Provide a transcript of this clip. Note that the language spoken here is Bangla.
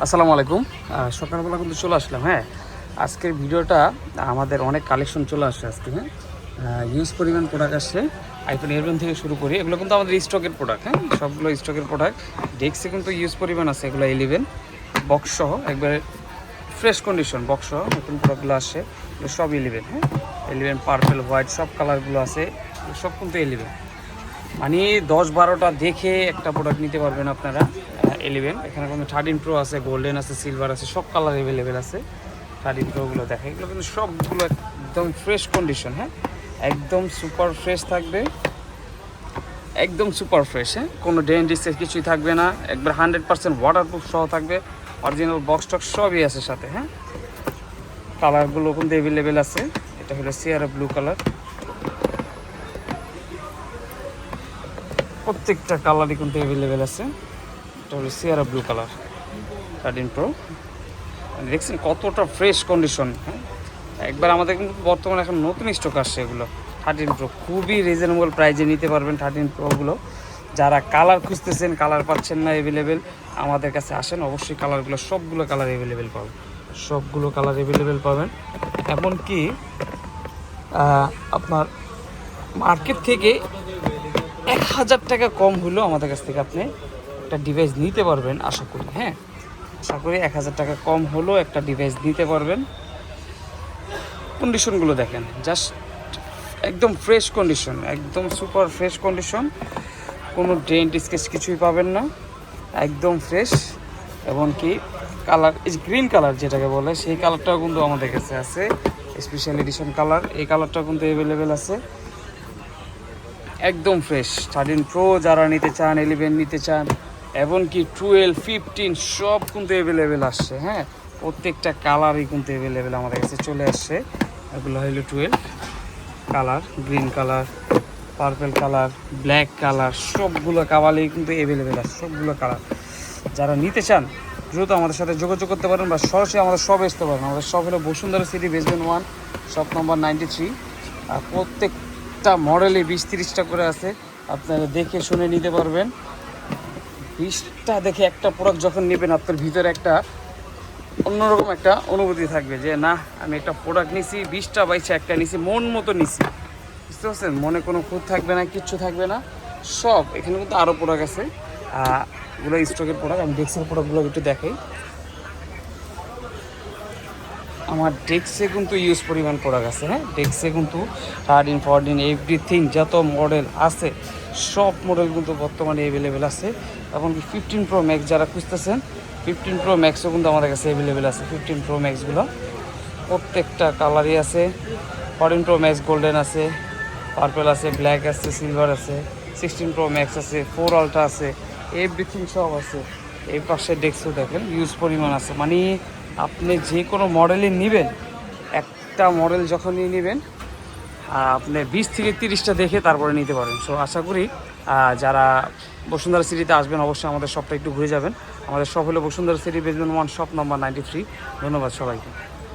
আসসালামু আলাইকুম। সকালবেলা কিন্তু চলে আসলাম। হ্যাঁ, আজকের ভিডিওটা আমাদের অনেক কালেকশন চলে আসছে আজকে। হ্যাঁ, ইউজ পরিমাণ প্রোডাক্ট আসছে। আইফোন 11 থেকে শুরু করি, এগুলো কিন্তু আমাদের স্টকের প্রোডাক্ট। হ্যাঁ, সবগুলো স্টকের প্রোডাক্ট। ডেস্কে কিন্তু ইউজ পরিমাণ আছে, এগুলো 11 বক্স সহ একবারে ফ্রেশ কন্ডিশন বক্স সহ নতুন প্রোডাক্টগুলো আসছে। এগুলো সব 11। হ্যাঁ, 11 পার্পল হোয়াইট সব কালারগুলো আছে, সব কিন্তু 11। মানে 10-12টা দেখে একটা প্রোডাক্ট নিতে পারবেন আপনারা। 11 এখানে কিন্তু 13 প্রো আছে, গোল্ডেন আছে, সিলভার আছে, সব কালার অ্যাভেলেবেল আছে। 13 প্রোগুলো দেখে, এগুলো কিন্তু সবগুলো একদম ফ্রেশ কন্ডিশন। হ্যাঁ, একদম সুপার ফ্রেশ থাকবে, একদম সুপার ফ্রেশ। হ্যাঁ, কোনো ডেন্টিসের কিছুই থাকবে না, একবার 100% ওয়াটারপ্রুফ সহ থাকবে। অরিজিনাল বক্স টক সবই আছে সাথে। হ্যাঁ, কালারগুলো কিন্তু অ্যাভেলেবেল আছে। এটা হলো সিয়ারা ব্লু কালার, প্রত্যেকটা কালারই কিন্তু অ্যাভেলেবেল আছে। এটা হলো সিয়ারা ব্লু কালার 13 প্রো। দেখছেন কতটা ফ্রেশ কন্ডিশন। হ্যাঁ, একবার আমাদের কিন্তু বর্তমানে এখন নতুন স্টক আসছে এগুলো। 13 প্রো খুবই রিজনেবল প্রাইজে নিতে পারবেন 13 প্রোগুলো। যারা কালার খুঁজতেছেন, কালার পাচ্ছেন না অ্যাভেলেবেল, আমাদের কাছে আসেন, অবশ্যই কালারগুলো সবগুলো কালার অ্যাভেলেবেল পাবেন, সবগুলো কালার অ্যাভেলেবেল পাবেন। এমনকি আপনার মার্কেট থেকে 1000 টাকা কম হলেও আমাদের কাছ থেকে আপনি একটা ডিভাইস নিতে পারবেন আশা করি। হ্যাঁ, আশা করি 1000 টাকা কম হলেও একটা ডিভাইস নিতে পারবেন। কন্ডিশনগুলো দেখেন, জাস্ট একদম ফ্রেশ কন্ডিশন, একদম সুপার ফ্রেশ কন্ডিশন, কোনো ডেন্ট স্কেচ কিছুই পাবেন না, একদম ফ্রেশ। এমনকি কালার, এই গ্রিন কালার যেটাকে বলে, সেই কালারটাও কিন্তু আমাদের কাছে আছে, স্পেশাল এডিশন কালার। এই কালারটাও কিন্তু অ্যাভেলেবেল আছে, একদম ফ্রেশ। 13 প্রো যারা নিতে চান, 11 নিতে চান, এমনকি 12, 15 সব কিন্তু অ্যাভেলেবেল আসছে। হ্যাঁ, প্রত্যেকটা কালারই কিন্তু অ্যাভেলেবেল আমাদের কাছে চলে আসছে। এগুলো হলো 12 colour, green colour, purple colour, black colour, সবগুলো কালারই কিন্তু অ্যাভেলেবেল আছে, সবগুলো কালার। যারা নিতে চান দ্রুত আমাদের সাথে যোগাযোগ করতে পারেন বা সরাসরি আমাদের শপে আসতে পারেন। আমাদের শপ হলো Bashundhara city basement 1, shop number 93। আর প্রত্যেকটা মডেলে 20-30টা করে আছে, আপনারা দেখে শুনে নিতে পারবেন। 20টা দেখে একটা প্রোডাক্ট যখন নেবেন, আপনার ভিতরে একটা অন্যরকম একটা অনুভূতি থাকবে যে না, আমি একটা প্রোডাক্ট নিছি, 20টা বাইছে একটা নিছি, মন মতো নিছি। বুঝতে পারছেন, মনে কোনো খুঁত থাকবে না, কিচ্ছু থাকবে না। সব এখানে কিন্তু আরও প্রোডাক্ট আছে, এগুলো স্টকের প্রোডাক্ট। আমি ডেস্কের প্রোডাক্টগুলো একটু দেখাই। আমার ডেস্কে কিন্তু ইউজ পরিমাণ প্রোডাক্ট আছে। হ্যাঁ, ডেস্কে কিন্তু 13, 14 এভরিথিং যত মডেল আছে সব মডেল কিন্তু বর্তমানে অ্যাভেলেবেল আছে। এমনকি 15 প্রো ম্যাক্স যারা খুঁজতেছেন, 15 প্রো ম্যাক্সও কিন্তু আমাদের কাছে অ্যাভেলেবেল আছে। 15 প্রো ম্যাক্সগুলো প্রত্যেকটা কালারই আছে। 14 প্রো ম্যাক্স গোল্ডেন আছে, পার্পল আছে, ব্ল্যাক আছে, সিলভার আছে, 16 প্রো ম্যাক্স আছে, 4 আলট্রা আছে, এভরিথিং সব আছে। এই পাশে ডেস্কও দেখেন ইউজ পরিমাণ আছে। মানে আপনি যে কোনো মডেলই নেবেন, একটা মডেল যখনই নেবেন আপনি 20 থেকে 30টা দেখে তারপরে নিতে পারেন। সো আশা করি যারা বসুন্ধরা সিটিতে আসবেন অবশ্যই আমাদের শপটা একটু ঘুরে যাবেন। আমাদের শপ হলো Bashundhara city basement 1, shop number 93। ধন্যবাদ সবাইকে।